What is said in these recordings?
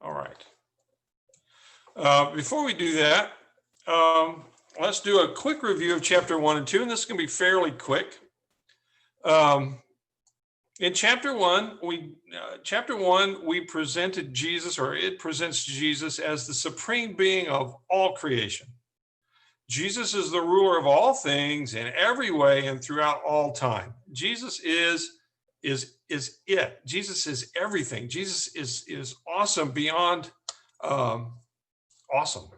All right. Before we do that, let's do a quick review of chapter 1 and 2, and this is going to be fairly quick. In chapter one, we presented Jesus, or it presents Jesus as the supreme being of all creation. Jesus is the ruler of all things in every way and throughout all time. Jesus is it. Jesus is everything. Jesus is awesome beyond awesome.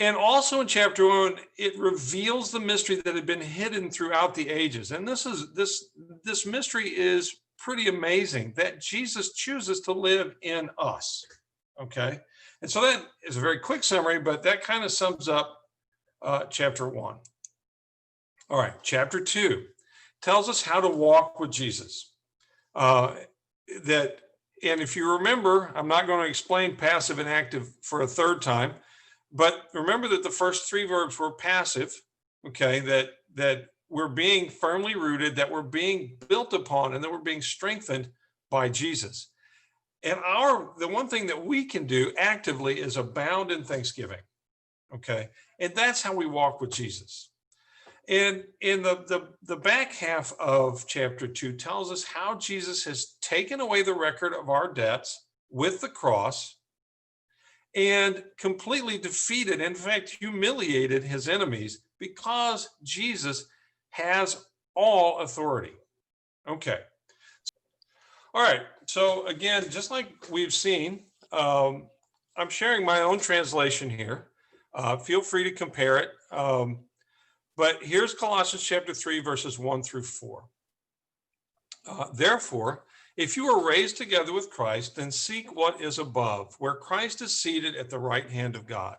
And also in chapter 1, it reveals the mystery that had been hidden throughout the ages. And this mystery is pretty amazing, that Jesus chooses to live in us. Okay. And so that is a very quick summary, but that kind of sums up chapter 1. All right. Chapter 2 tells us how to walk with Jesus. And if you remember, I'm not going to explain passive and active for a third time. But remember that the first three verbs were passive, okay, that we're being firmly rooted, that we're being built upon, and that we're being strengthened by Jesus. And the one thing that we can do actively is abound in thanksgiving, okay? And that's how we walk with Jesus. And in the back half of chapter 2 tells us how Jesus has taken away the record of our debts with the cross, and completely defeated, in fact, humiliated his enemies, because Jesus has all authority. Okay. All right. So again, just like we've seen, I'm sharing my own translation here. Feel free to compare it. But here's Colossians chapter 3, verses 1 through 4. Therefore, if you are raised together with Christ, then seek what is above, where Christ is seated at the right hand of God.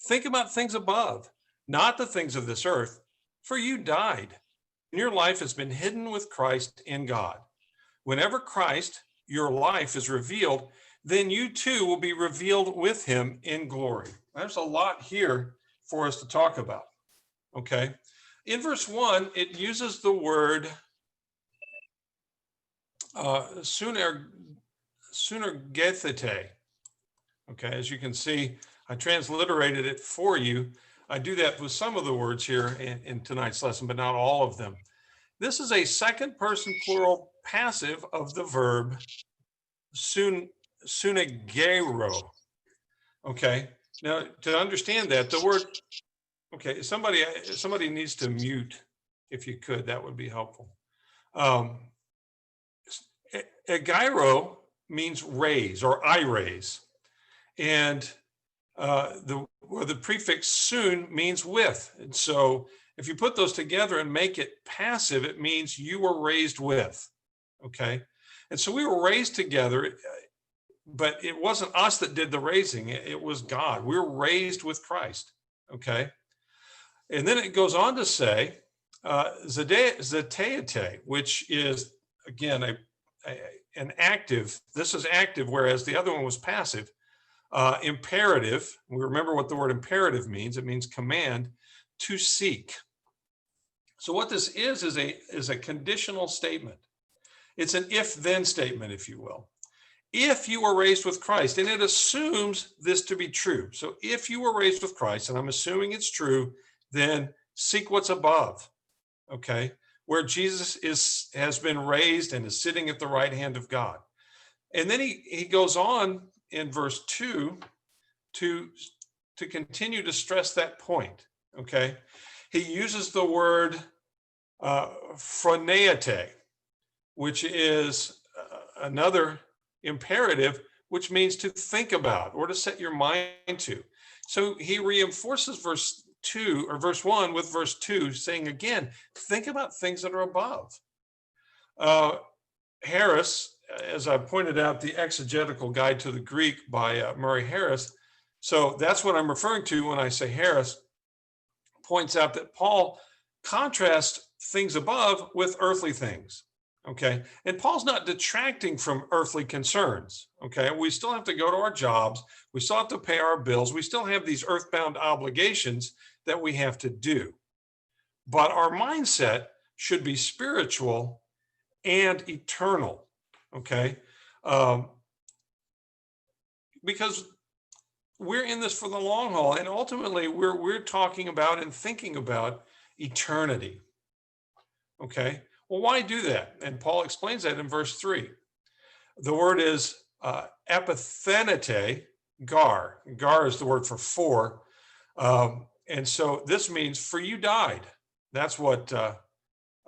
Think about things above, not the things of this earth, for you died, and your life has been hidden with Christ in God. Whenever Christ, your life, is revealed, then you too will be revealed with him in glory. There's a lot here for us to talk about, okay? In verse 1, it uses the word sunergethete. Okay, as you can see, I transliterated it for you. I do that with some of the words here in tonight's lesson, but not all of them. This is a second person plural passive of the verb sunegero. Okay, now to understand that, the word, okay, somebody needs to mute, if you could, that would be helpful. Gyro means raise, or I raise, and the prefix soon means with. And so if you put those together and make it passive, it means you were raised with. Okay, and so we were raised together, but it wasn't us that did the raising, it was God. We were raised with Christ. Okay, and then it goes on to say zeteite, which is again an active. This is active, whereas the other one was passive. Imperative, we remember what the word imperative means. It means command, to seek. So what this is a conditional statement. It's an if-then statement, if you will. If you were raised with Christ, and it assumes this to be true. So if you were raised with Christ, and I'm assuming it's true, then seek what's above, okay? Where Jesus has been raised and is sitting at the right hand of God. And then he goes on in verse 2 to continue to stress that point, okay? He uses the word phroneate, which is another imperative, which means to think about or to set your mind to. So he reinforces verse 1 with verse 2, saying again, think about things that are above. Harris, as I pointed out, the Exegetical Guide to the Greek by Murray Harris. So that's what I'm referring to when I say Harris points out that Paul contrasts things above with earthly things. Okay. And Paul's not detracting from earthly concerns. Okay. We still have to go to our jobs. We still have to pay our bills. We still have these earthbound obligations that we have to do. But our mindset should be spiritual and eternal. Okay. because we're in this for the long haul, and ultimately we're talking about and thinking about eternity. Okay, well, why do that? And Paul explains that in verse 3. The word is epithenete, gar. Gar is the word for. And so this means for you died. That's what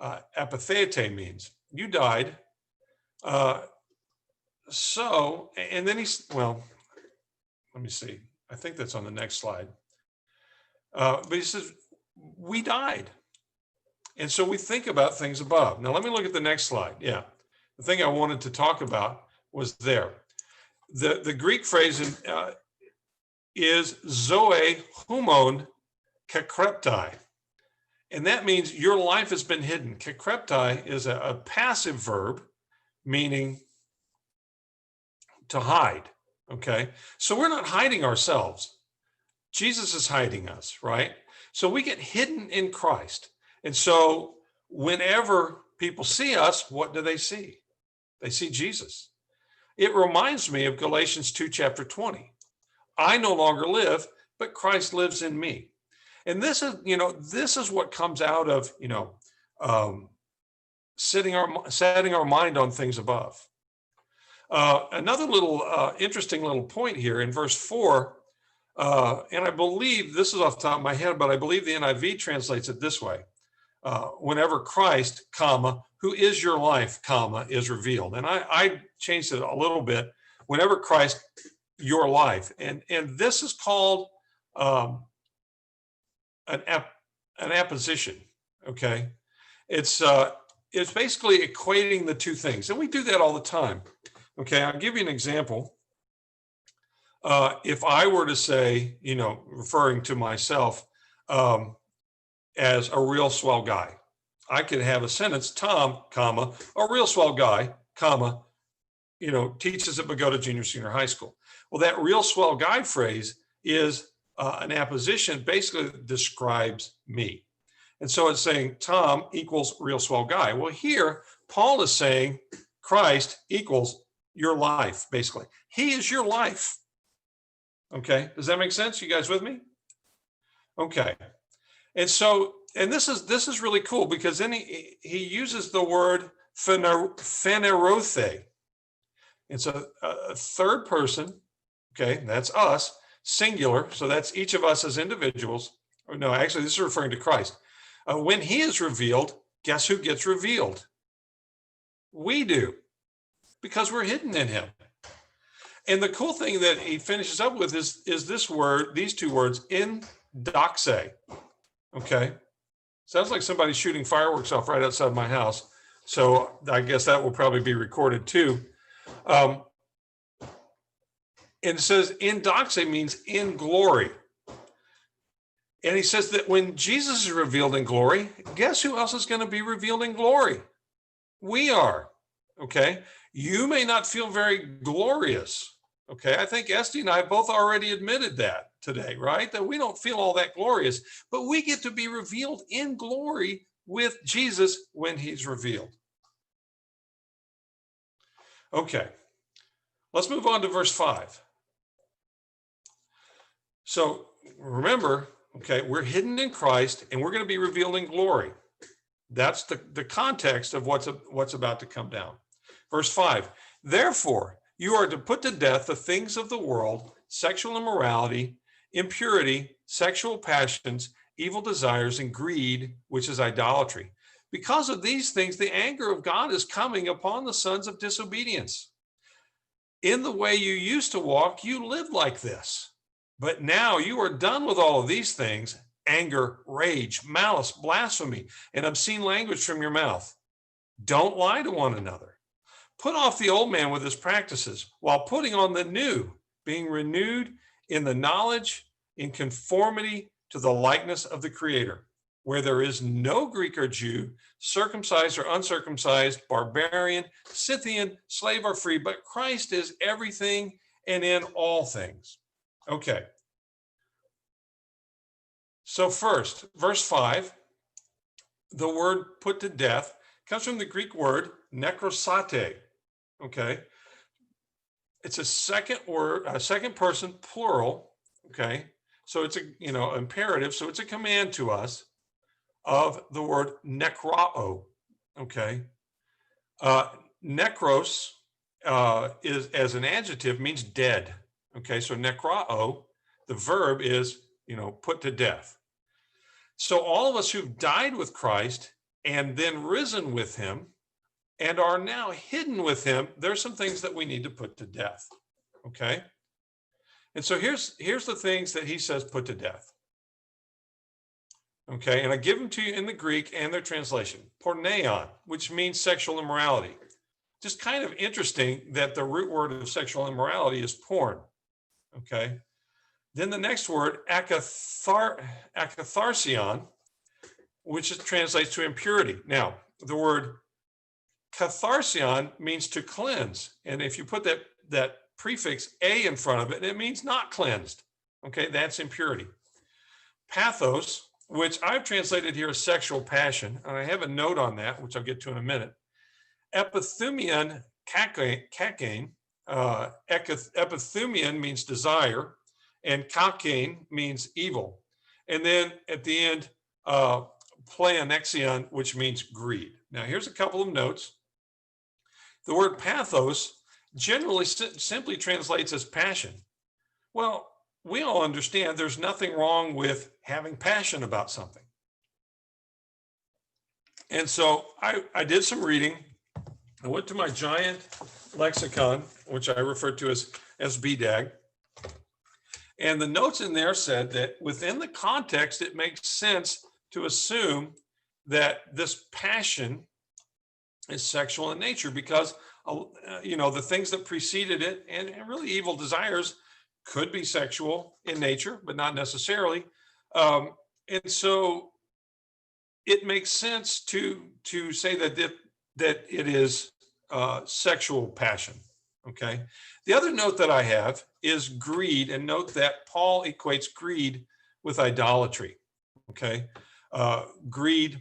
epithete means. You died. And then well, let me see. I think that's on the next slide. But he says, we died. And so we think about things above. Now, let me look at the next slide. Yeah. The thing I wanted to talk about was there. The Greek phrase is zoe humon kakreptai. And that means your life has been hidden. Kakreptai is a passive verb, meaning to hide. Okay. So we're not hiding ourselves. Jesus is hiding us, right? So we get hidden in Christ. And so whenever people see us, what do they see? They see Jesus. It reminds me of Galatians 2, chapter 20. I no longer live, but Christ lives in me. And this is what comes out of, setting our mind on things above. Another little interesting little point here in verse 4, and I believe this is off the top of my head, but I believe the NIV translates it this way. Whenever Christ, comma, who is your life, comma, is revealed. And I changed it a little bit. Whenever Christ, your life. And this is called an apposition, okay? It's basically equating the two things. And we do that all the time. Okay, I'll give you an example. If I were to say, referring to myself as a real swell guy, I could have a sentence, Tom, comma, a real swell guy, comma, teaches at Bogota Junior Senior High School. Well, that real swell guy phrase is an apposition, basically describes me. And so it's saying Tom equals real swell guy. Well, here, Paul is saying Christ equals your life, basically. He is your life. Okay, does that make sense? You guys with me? Okay. And so, and this is really cool because then he uses the word phanerothe. It's a third person, okay, that's us, singular, so that's each of us as individuals. Or no, actually, this is referring to Christ. When he is revealed, guess who gets revealed? We do, because we're hidden in him. And the cool thing that he finishes up with is this word, these two words, in doxe. Okay. Sounds like somebody's shooting fireworks off right outside my house. So I guess that will probably be recorded too. And it says in doxe means in glory. And he says that when Jesus is revealed in glory, guess who else is going to be revealed in glory? We are. Okay. You may not feel very glorious. Okay. I think Esty and I both already admitted that today, right? That we don't feel all that glorious, but we get to be revealed in glory with Jesus when he's revealed. Okay. Let's move on to verse 5. So remember, okay, we're hidden in Christ and we're going to be revealed in glory. That's the context of what's about to come down. Verse 5, therefore, you are to put to death the things of the world, sexual immorality, impurity, sexual passions, evil desires, and greed, which is idolatry. Because of these things, the anger of God is coming upon the sons of disobedience. In the way you used to walk, you lived like this. But now you are done with all of these things, anger, rage, malice, blasphemy, and obscene language from your mouth. Don't lie to one another. Put off the old man with his practices, while putting on the new, being renewed in the knowledge, in conformity to the likeness of the Creator, where there is no Greek or Jew, circumcised or uncircumcised, barbarian, Scythian, slave or free, but Christ is everything and in all things. Okay. So first, verse 5, the word put to death comes from the Greek word necrosate. Okay. It's a second word, a second person plural. Okay. So it's a, imperative. So it's a command to us of the word nekrao. Okay. Uh, Necros is, as an adjective, means dead. Okay. So nekrao, the verb is, put to death. So all of us who've died with Christ and then risen with him and are now hidden with him, there's some things that we need to put to death. Okay. And so here's the things that he says put to death. Okay. And I give them to you in the Greek and their translation. Porneon, which means sexual immorality. Just kind of interesting that the root word of sexual immorality is porn. Okay. Then the next word, akatharsion, which translates to impurity. Now, the word catharsion means to cleanse. And if you put that prefix a in front of it, it means not cleansed. Okay, that's impurity. Pathos, which I've translated here as sexual passion, and I have a note on that, which I'll get to in a minute. Epithumian kakain, epithumian means desire, and kakain means evil. And then at the end, pleonexion, which means greed. Now, here's a couple of notes. The word pathos generally simply translates as passion. Well, we all understand there's nothing wrong with having passion about something. And so I did some reading. I went to my giant lexicon, which I refer to as BDAG. And the notes in there said that within the context, it makes sense to assume that this passion is sexual in nature because, the things that preceded it and really evil desires could be sexual in nature, but not necessarily. And so it makes sense to say that it is sexual passion. Okay. The other note that I have is greed, and note that Paul equates greed with idolatry. Okay. Greed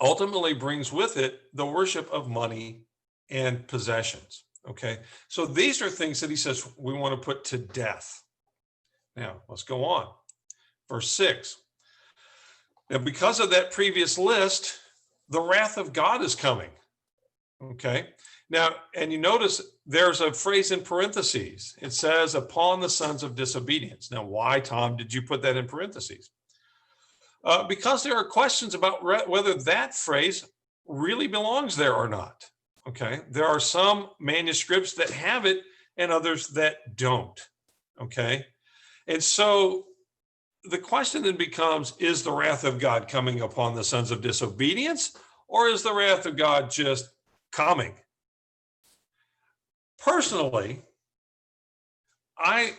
ultimately brings with it the worship of money and possessions. Okay. So these are things that he says we want to put to death. Now, let's go on. Verse 6. Now, because of that previous list, the wrath of God is coming. Okay. Now, and you notice there's a phrase in parentheses. It says, upon the sons of disobedience. Now, why, Tom, did you put that in parentheses? Because there are questions about whether that phrase really belongs there or not. Okay. There are some manuscripts that have it and others that don't. Okay. And so the question then becomes, is the wrath of God coming upon the sons of disobedience, or is the wrath of God just coming? Personally, I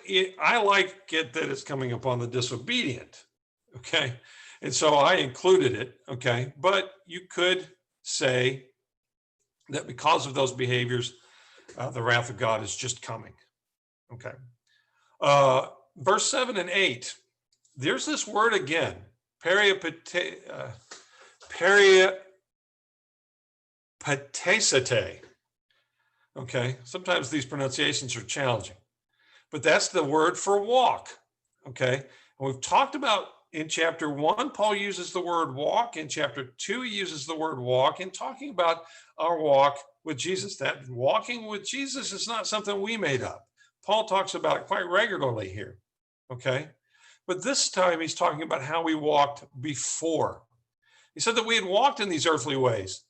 like it that it's coming upon the disobedient. Okay. And so I included it. Okay. But you could say that because of those behaviors, the wrath of God is just coming. Okay. Verse 7 and 8, there's this word again, peripatesete. Okay. Sometimes these pronunciations are challenging, but that's the word for walk. Okay. And we've talked about in chapter 1, Paul uses the word walk. In chapter 2, he uses the word walk in talking about our walk with Jesus. That walking with Jesus is not something we made up. Paul talks about it quite regularly here. Okay. But this time he's talking about how we walked before. He said that we had walked in these earthly ways,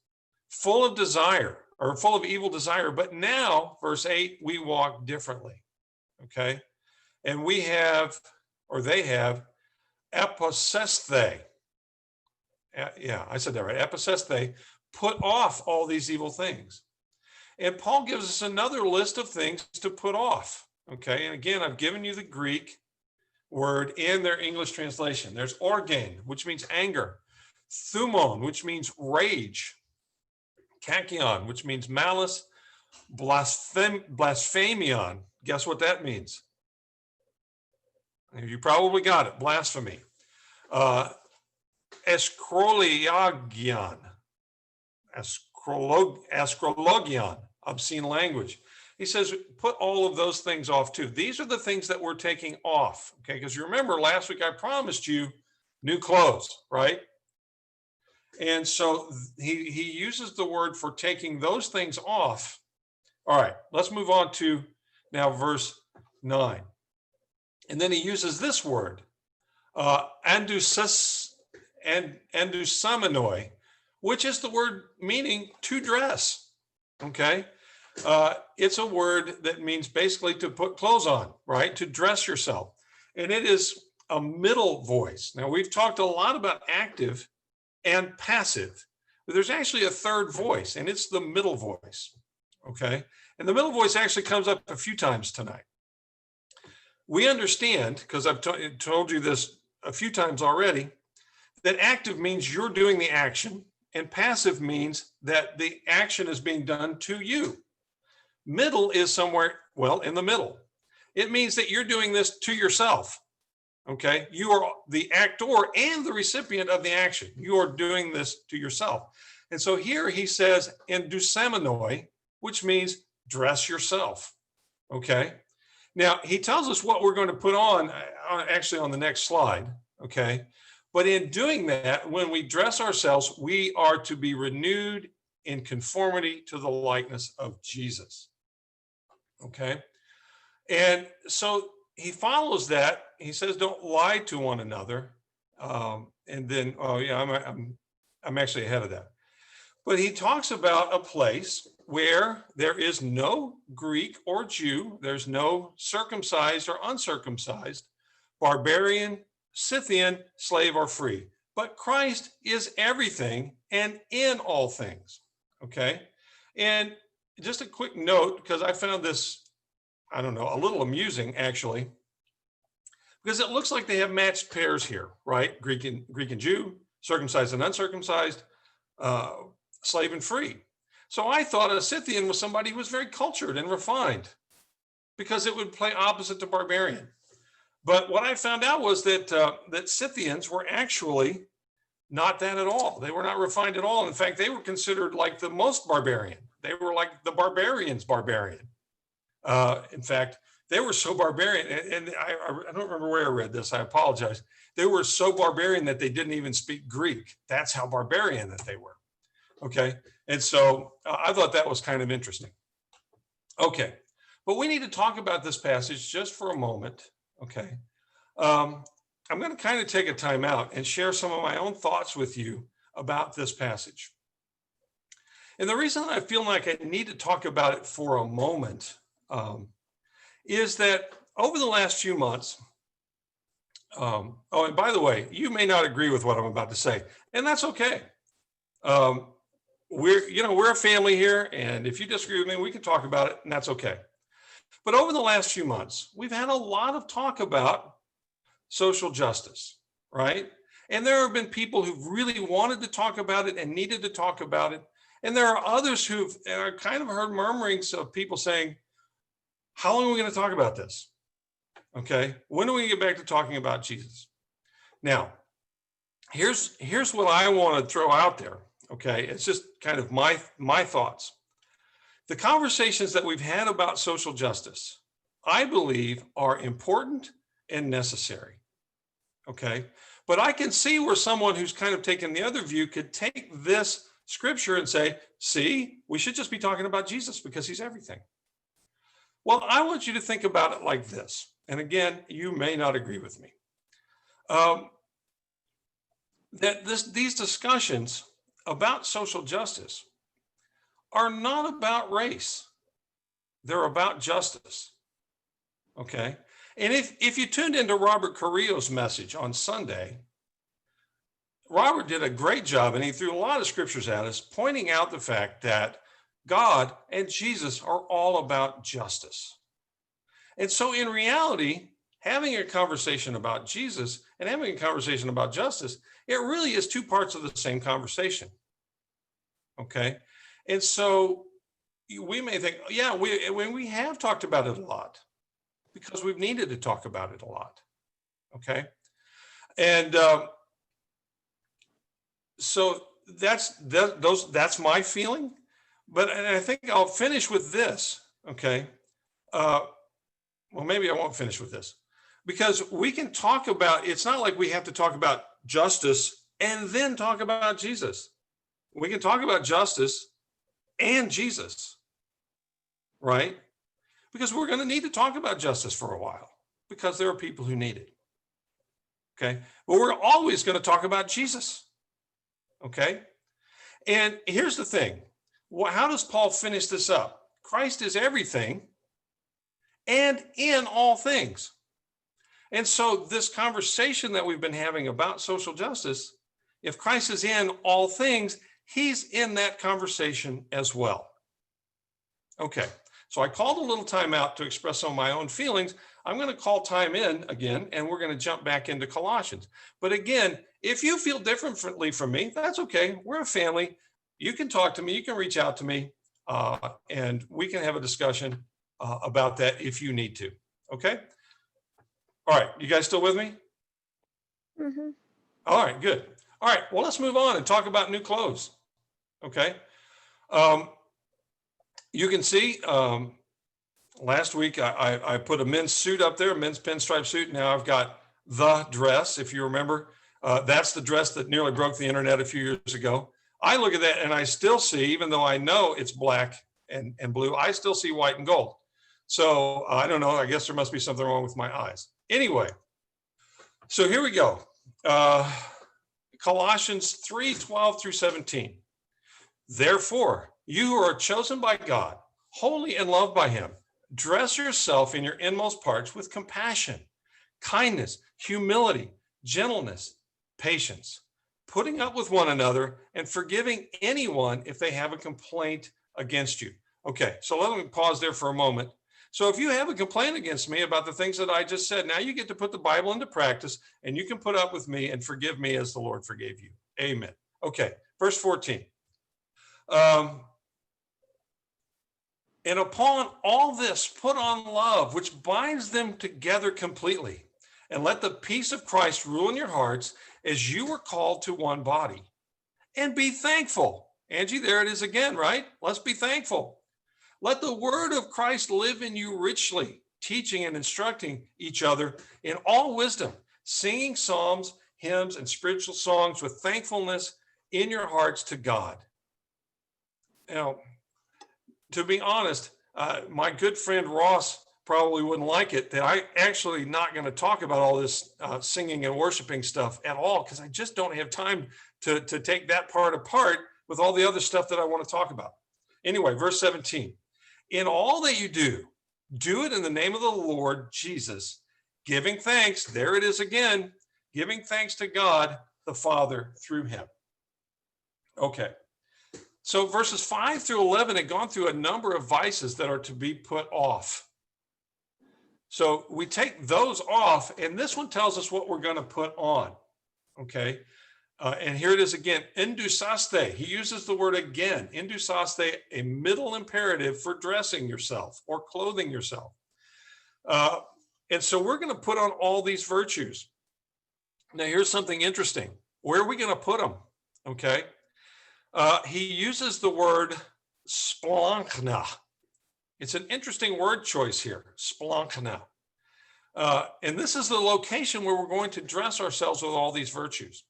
full of desire or full of evil desire. But now, verse 8, we walk differently. Okay. And we have, or they have, aposesthe. Yeah, I said that right. Aposesthe, put off all these evil things. And Paul gives us another list of things to put off. Okay. And again, I've given you the Greek word in their English translation. There's orgain, which means anger. Thumon, which means rage. Kakion, which means malice. Blasphemion. Guess what that means? You probably got it. Blasphemy. Askrologion. Askrologion. Obscene language. He says, put all of those things off too. These are the things that we're taking off. Okay. Because you remember last week I promised you new clothes, right? And so he uses the word for taking those things off. All right, let's move on to now verse 9. And then he uses this word, andusamanoi, which is the word meaning to dress. Okay. It's a word that means basically to put clothes on, right? To dress yourself. And it is a middle voice. Now, we've talked a lot about active and passive, but there's actually a third voice, and it's the middle voice. Okay. And the middle voice actually comes up a few times tonight. We understand, because I've told you this a few times already, that active means you're doing the action, and passive means that the action is being done to you. Middle is somewhere, well, in the middle. It means that you're doing this to yourself. Okay. You are the actor and the recipient of the action. You are doing this to yourself. And so here he says, endusamanoi, which means dress yourself. Okay. Now he tells us what we're going to put on actually on the next slide. Okay. But in doing that, when we dress ourselves, we are to be renewed in conformity to the likeness of Jesus. Okay. And so he follows that. He says, don't lie to one another. And then, oh yeah, I'm actually ahead of that. But he talks about a place where there is no Greek or Jew, there's no circumcised or uncircumcised, barbarian, Scythian, slave or free. But Christ is everything and in all things. Okay. And just a quick note, because I found this, I don't know, a little amusing actually, because it looks like they have matched pairs here, right? Greek and Jew, circumcised and uncircumcised, slave and free. So I thought a Scythian was somebody who was very cultured and refined, because it would play opposite to barbarian. But what I found out was that Scythians were actually not that at all. They were not refined at all. In fact, they were considered like the most barbarian. They were like the barbarian's barbarian. In fact, they were so barbarian, and I don't remember where I read this. I apologize. They were so barbarian that they didn't even speak Greek. That's how barbarian that they were. Okay. And so I thought that was kind of interesting. Okay. But we need to talk about this passage just for a moment. Okay. I'm going to kind of take a time out and share some of my own thoughts with you about this passage. And the reason I feel like I need to talk about it for a moment is that over the last few months, oh, and by the way, you may not agree with what I'm about to say, and that's okay. We're a family here, and if you disagree with me, we can talk about it, and that's okay. But over the last few months, we've had a lot of talk about social justice, right? And there have been people who've really wanted to talk about it and needed to talk about it. And there are others who've kind of heard murmurings of people saying, how long are we going to talk about this? Okay, when are we going to get back to talking about Jesus? Now, here's what I want to throw out there. Okay, it's just kind of my thoughts. The conversations that we've had about social justice, I believe, are important and necessary. Okay, but I can see where someone who's kind of taken the other view could take this scripture and say, see, we should just be talking about Jesus because he's everything. Well, I want you to think about it like this. And again, you may not agree with me. These discussions about social justice are not about race. They're about justice. Okay. And if you tuned into Robert Carrillo's message on Sunday, Robert did a great job, and he threw a lot of scriptures at us, pointing out the fact that God and Jesus are all about justice. And so in reality, having a conversation about Jesus and having a conversation about justice, it really is two parts of the same conversation. Okay. And so we may think, yeah, we have talked about it a lot because we've needed to talk about it a lot. Okay. And so that's my feeling. But and I think I'll finish with this. Okay. Well, maybe I won't finish with this, because we can talk about, it's not like we have to talk about justice and then talk about Jesus. We can talk about justice and Jesus, right? Because we're going to need to talk about justice for a while, because there are people who need it. Okay. But we're always going to talk about Jesus. Okay. And here's the thing. How does Paul finish this up? Christ is everything and in all things. And so this conversation that we've been having about social justice, if Christ is in all things, he's in that conversation as well. Okay, so I called a little time out to express some of my own feelings. I'm going to call time in again, and we're going to jump back into Colossians. But again, if you feel differently from me, that's okay. We're a family. You can talk to me. You can reach out to me, and we can have a discussion about that if you need to. Okay? All right. You guys still with me? Mm-hmm. All right, good. All right, well, let's move on and talk about new clothes. Okay. You can see last week I put a men's suit up there, a men's pinstripe suit. Now I've got the dress, if you remember. That's the dress that nearly broke the internet a few years ago. I look at that and I still see, even though I know it's black and blue, I still see white and gold. So I don't know. I guess there must be something wrong with my eyes. Anyway, so here we go. Colossians 3:12 through 17. Therefore, you who are chosen by God, holy and loved by him, dress yourself in your inmost parts with compassion, kindness, humility, gentleness, patience, putting up with one another and forgiving anyone if they have a complaint against you. Okay, so let me pause there for a moment. So if you have a complaint against me about the things that I just said, now you get to put the Bible into practice, and you can put up with me and forgive me as the Lord forgave you. Amen. Okay, verse 14. And upon all this, put on love, which binds them together completely. And let the peace of Christ rule in your hearts, as you were called to one body. And be thankful. Angie, there it is again, right? Let's be thankful. Let the word of Christ live in you richly, teaching and instructing each other in all wisdom, singing psalms, hymns, and spiritual songs with thankfulness in your hearts to God. Now, to be honest, my good friend Ross probably wouldn't like it that I actually not going to talk about all this singing and worshiping stuff at all, because I just don't have time to take that part apart with all the other stuff that I want to talk about. Anyway, verse 17. In all that you do it in the name of the Lord Jesus, giving thanks, there it is again, giving thanks to God the Father through him. Okay. So verses 5 through 11 had gone through a number of vices that are to be put off. So we take those off, and this one tells us what we're going to put on. Okay. And here it is again, endusaste. He uses the word again, endusaste, a middle imperative for dressing yourself or clothing yourself. And so we're going to put on all these virtues. Now, here's something interesting. Where are we going to put them? Okay. He uses the word splankna. It's an interesting word choice here, splankna. And this is the location where we're going to dress ourselves with all these virtues.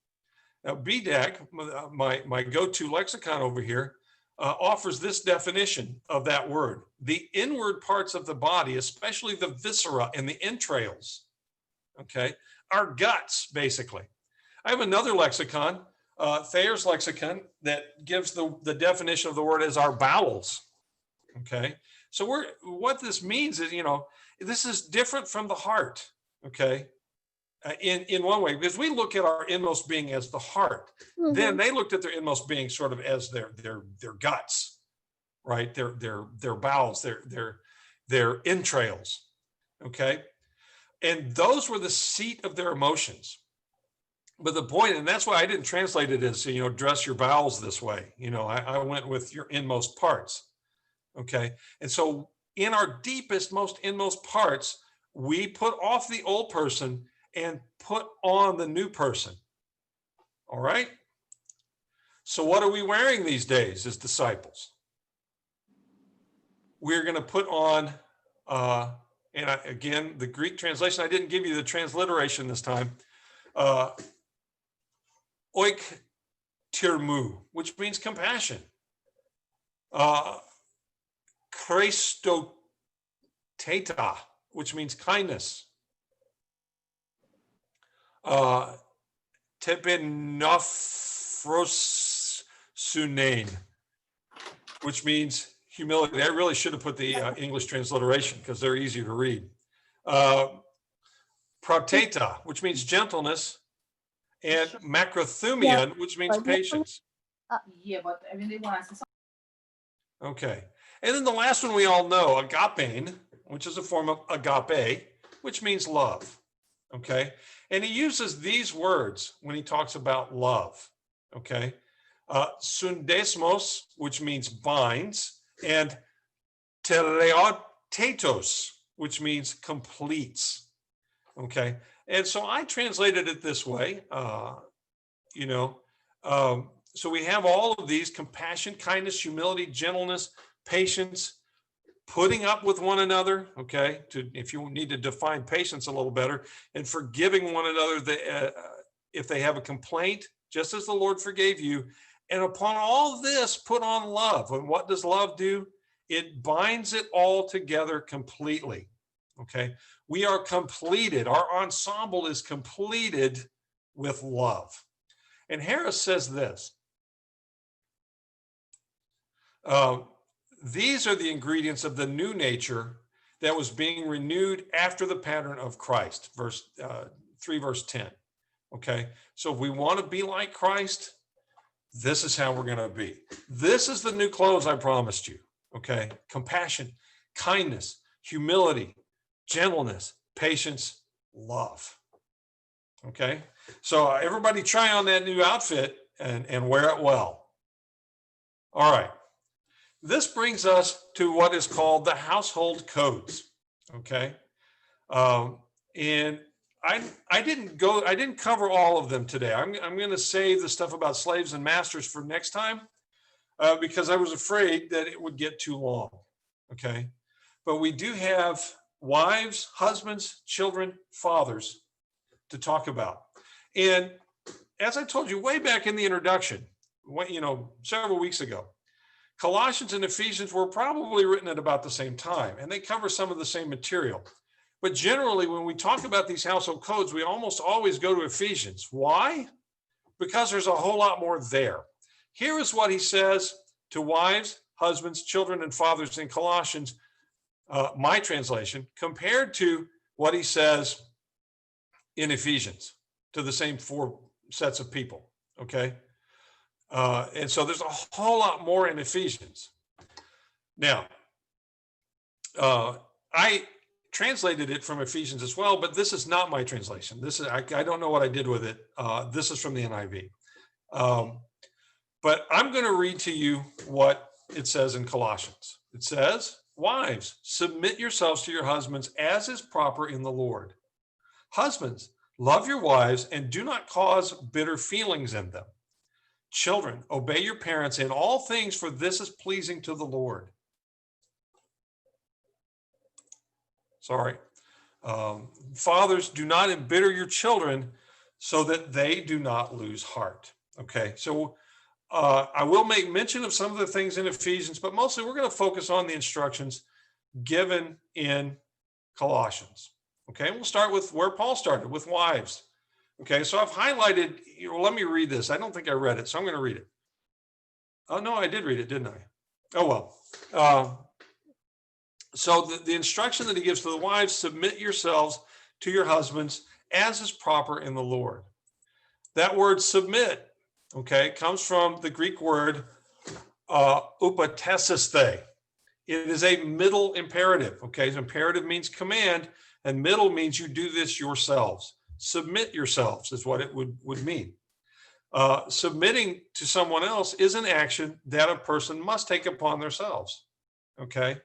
Now, BDAC, my go-to lexicon over here, offers this definition of that word: the inward parts of the body, especially the viscera and the entrails, okay, our guts, basically. I have another lexicon, Thayer's lexicon, that gives the definition of the word as our bowels, okay? So what this means is, this is different from the heart, okay? In one way, because we look at our inmost being as the heart. Mm-hmm. Then they looked at their inmost being sort of as their guts, right? Their bowels, their entrails, okay? And those were the seat of their emotions. But the point, and that's why I didn't translate it as, dress your bowels this way. I went with your inmost parts, okay? And so in our deepest, most inmost parts, we put off the old person and put on the new person. All right? So what are we wearing these days as disciples? we're going to put on, again, the Greek translation, I didn't give you the transliteration this time, oik tirmu, which means compassion. Christoteta, which means kindness. Tepenophrossunein, which means humility. I really should have put the English transliteration because they're easier to read. Proteta, which means gentleness, and macrothumion, which means patience. Okay. And then the last one we all know, agapein, which is a form of agape, which means love. Okay. And he uses these words when he talks about love. Okay. Sundesmos, which means binds, and teleotetos, which means completes. Okay. And so I translated it this way, so we have all of these: compassion, kindness, humility, gentleness, patience, putting up with one another. Okay. If you need to define patience a little better, and forgiving one another if they have a complaint, just as the Lord forgave you. And upon all this, put on love. And what does love do? It binds it all together completely. Okay. We are completed. Our ensemble is completed with love. And Harris says this. These are the ingredients of the new nature that was being renewed after the pattern of Christ. 3 verse 10. Okay. So if we want to be like Christ, this is how we're going to be. This is the new clothes I promised you. Okay. Compassion, kindness, humility, gentleness, patience, love. Okay. So everybody try on that new outfit and wear it well. All right. This brings us to what is called the household codes. Okay. And I didn't cover all of them today. I'm going to save the stuff about slaves and masters for next time because I was afraid that it would get too long. Okay. But we do have wives, husbands, children, fathers to talk about. And as I told you way back in the introduction, several weeks ago, Colossians and Ephesians were probably written at about the same time, and they cover some of the same material. But generally, when we talk about these household codes, we almost always go to Ephesians. Why? Because there's a whole lot more there. Here is what he says to wives, husbands, children, and fathers in Colossians, my translation, compared to what he says in Ephesians to the same 4 sets of people. Okay. And so there's a whole lot more in Ephesians. Now, I translated it from Ephesians as well, but this is not my translation. I don't know what I did with it. This is from the NIV. But I'm going to read to you what it says in Colossians. It says, wives, submit yourselves to your husbands as is proper in the Lord. Husbands, love your wives and do not cause bitter feelings in them. Children, obey your parents in all things, for this is pleasing to the Lord. Sorry. Fathers, do not embitter your children so that they do not lose heart. Okay, so I will make mention of some of the things in Ephesians, but mostly we're going to focus on the instructions given in Colossians. Okay, we'll start with where Paul started, with wives. Okay, so I've highlighted, let me read this. I don't think I read it, so I'm going to read it. Oh, no, I did read it, didn't I? Oh, well. So the instruction that he gives to the wives, submit yourselves to your husbands as is proper in the Lord. That word submit, okay, comes from the Greek word upatesiste. It is a middle imperative, okay? So imperative means command, and middle means you do this yourselves. Submit yourselves is what it would mean. Submitting to someone else is an action that a person must take upon themselves. Okay.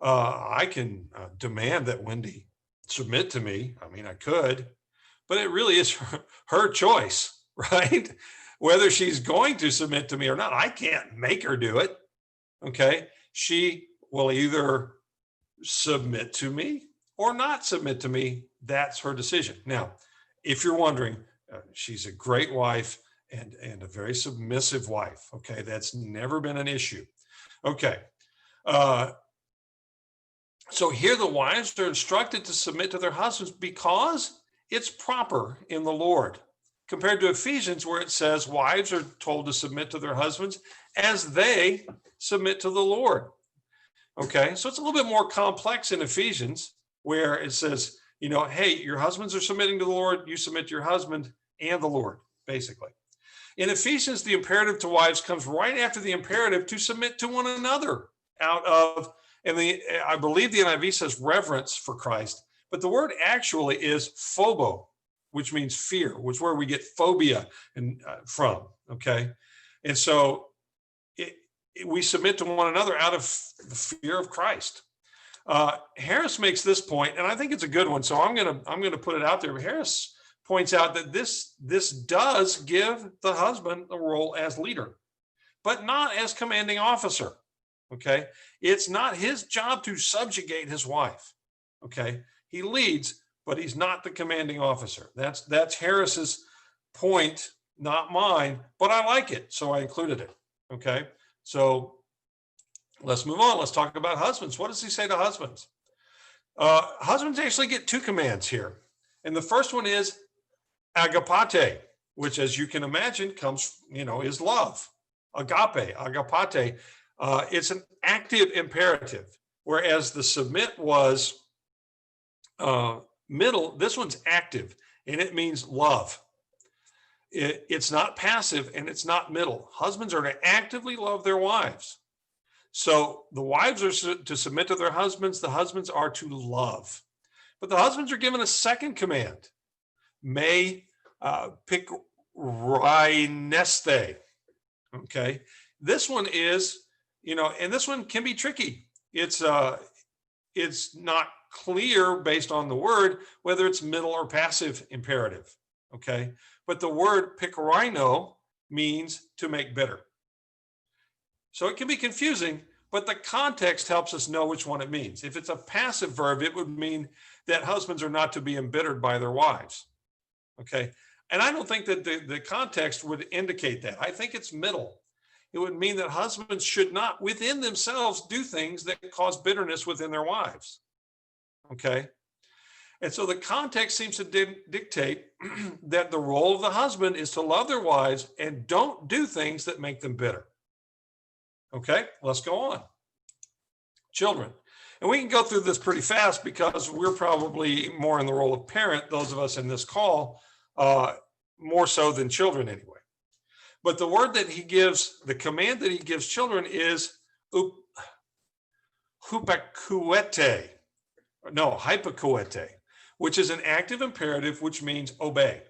I can demand that Wendy submit to me. I mean, I could, but it really is her choice, right? Whether she's going to submit to me or not, I can't make her do it. Okay. She will either submit to me or not submit to me. That's her decision. Now, if you're wondering, she's a great wife and a very submissive wife. Okay, that's never been an issue. Okay, uh, so here the wives are instructed to submit to their husbands because it's proper in the Lord, compared to Ephesians, where it says wives are told to submit to their husbands as they submit to the Lord. Okay, so it's a little bit more complex in Ephesians, where it says, hey, your husbands are submitting to the Lord, you submit to your husband and the Lord, basically. In Ephesians, the imperative to wives comes right after the imperative to submit to one another out of, I believe the NIV says reverence for Christ, but the word actually is phobo, which means fear, which is where we get phobia from, okay? And so we submit to one another out of the fear of Christ. Harris makes this point, and I think it's a good one, so I'm gonna put it out there. Harris points out that this does give the husband a role as leader, but not as commanding officer. Okay, it's not his job to subjugate his wife. Okay, he leads, but he's not the commanding officer. That's Harris's point, not mine, but I like it, so I included it. Okay, so let's move on. Let's talk about husbands. What does he say to husbands? Husbands actually get two commands here, and the first one is agapate, which, as you can imagine, comes, is love. Agapate. It's an active imperative, whereas the submit was middle. This one's active, and it means love. It's not passive, and it's not middle. Husbands are to actively love their wives. So the wives are to submit to their husbands. The husbands are to love. But the husbands are given a second command. Me pikraineste. Okay, this one is, and this one can be tricky. It's not clear based on the word whether it's middle or passive imperative. Okay, but the word pikraino means to make bitter. So it can be confusing, but the context helps us know which one it means. If it's a passive verb, it would mean that husbands are not to be embittered by their wives. Okay. And I don't think that the context would indicate that. I think it's middle. It would mean that husbands should not within themselves do things that cause bitterness within their wives. Okay. And so the context seems to dictate that the role of the husband is to love their wives and don't do things that make them bitter. Okay, let's go on. Children. And we can go through this pretty fast because we're probably more in the role of parent, those of us in this call, more so than children anyway. But the word that he gives, the command that he gives children is hypakuete, which is an active imperative, which means obey.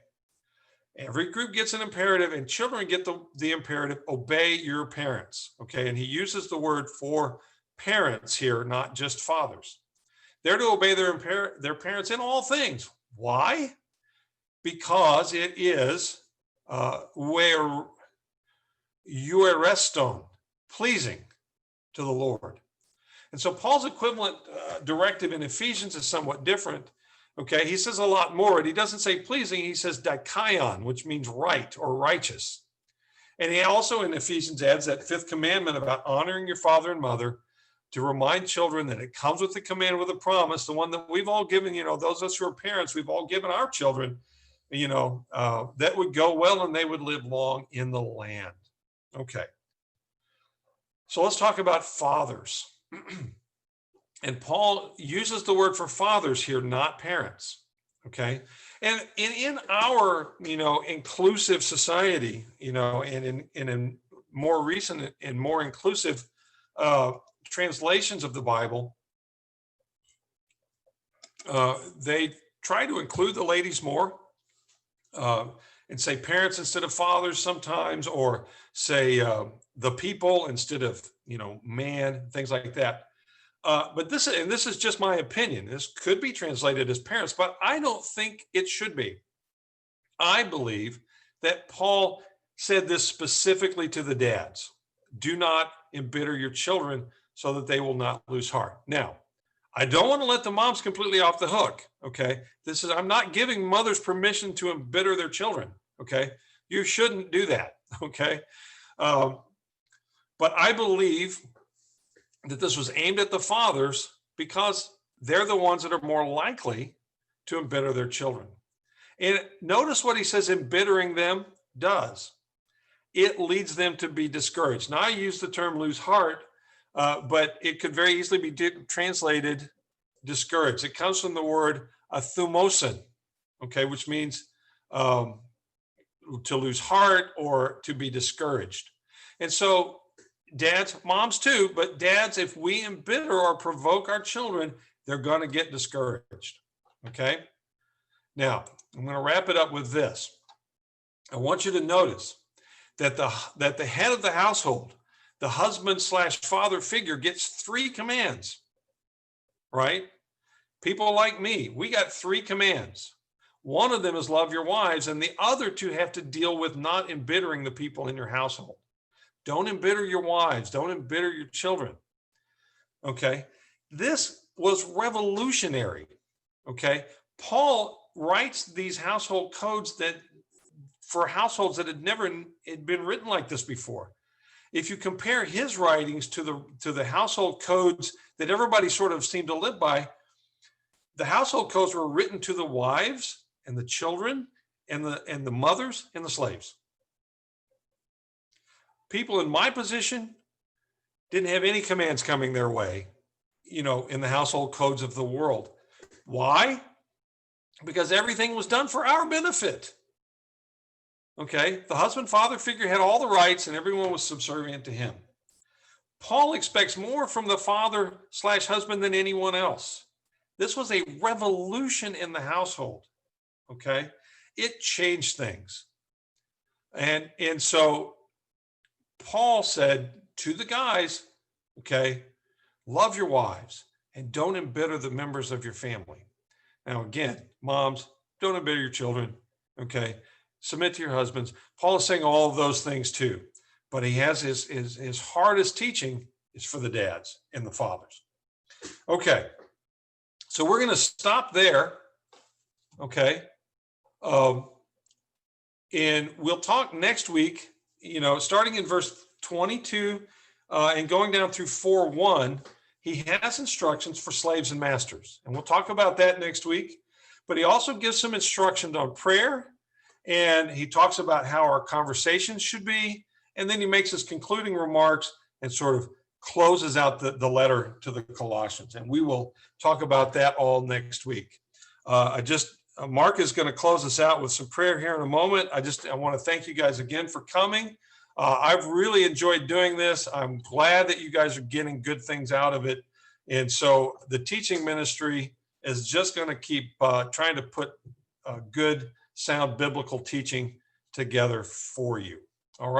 Every group gets an imperative, and children get the imperative, obey your parents. Okay, and he uses the word for parents here, not just fathers. They're to obey their parents in all things. Why? Because it is where euareston, pleasing to the Lord. And so Paul's equivalent directive in Ephesians is somewhat different. Okay, he says a lot more, and he doesn't say pleasing, he says dikaion, which means right or righteous. And he also in Ephesians adds that fifth commandment about honoring your father and mother, to remind children that it comes with the command with a promise, the one that we've all given, those of us who are parents, we've all given our children, that would go well and they would live long in the land. Okay. So let's talk about fathers. And Paul uses the word for fathers here, not parents. Okay. And in our, inclusive society, and in more recent and more inclusive translations of the Bible, they try to include the ladies more and say parents instead of fathers sometimes, or say the people instead of, man, things like that. But this is just my opinion. This could be translated as parents, but I don't think it should be. I believe that Paul said this specifically to the dads. Do not embitter your children so that they will not lose heart. Now, I don't want to let the moms completely off the hook. Okay. I'm not giving mothers permission to embitter their children. Okay. You shouldn't do that. Okay. Um, but I believe that this was aimed at the fathers because they're the ones that are more likely to embitter their children. And notice what he says embittering them does. It leads them to be discouraged. Now, I use the term lose heart, but it could very easily be translated discouraged. It comes from the word thumosin, okay, which means to lose heart or to be discouraged. And so dads, moms too, but dads, if we embitter or provoke our children, they're going to get discouraged. Okay. Now, I'm going to wrap it up with this. I want you to notice that the head of the household, the husband / father figure, gets 3 commands, right? People like me, we got 3 commands. One of them is love your wives, and the other 2 have to deal with not embittering the people in your household. Don't embitter your wives. Don't embitter your children. Okay. This was revolutionary. Okay. Paul writes these household codes for households that had never been written like this before. If you compare his writings to the household codes that everybody sort of seemed to live by, the household codes were written to the wives and the children and the mothers and the slaves. People in my position didn't have any commands coming their way, in the household codes of the world. Why? Because everything was done for our benefit. Okay. The husband father figure had all the rights and everyone was subservient to him. Paul expects more from the father / husband than anyone else. This was a revolution in the household. Okay. It changed things. And so Paul said to the guys, okay, love your wives and don't embitter the members of your family. Now, again, moms, don't embitter your children. Okay. Submit to your husbands. Paul is saying all of those things too, but he has his hardest teaching is for the dads and the fathers. Okay. So we're going to stop there. Okay. And we'll talk next week, starting in verse 22 and going down through 4:1, he has instructions for slaves and masters. And we'll talk about that next week. But he also gives some instructions on prayer. And he talks about how our conversations should be. And then he makes his concluding remarks and sort of closes out the letter to the Colossians. And we will talk about that all next week. Mark is going to close us out with some prayer here in a moment. I want to thank you guys again for coming. I've really enjoyed doing this. I'm glad that you guys are getting good things out of it. And so the teaching ministry is just going to keep trying to put good, sound biblical teaching together for you. All right.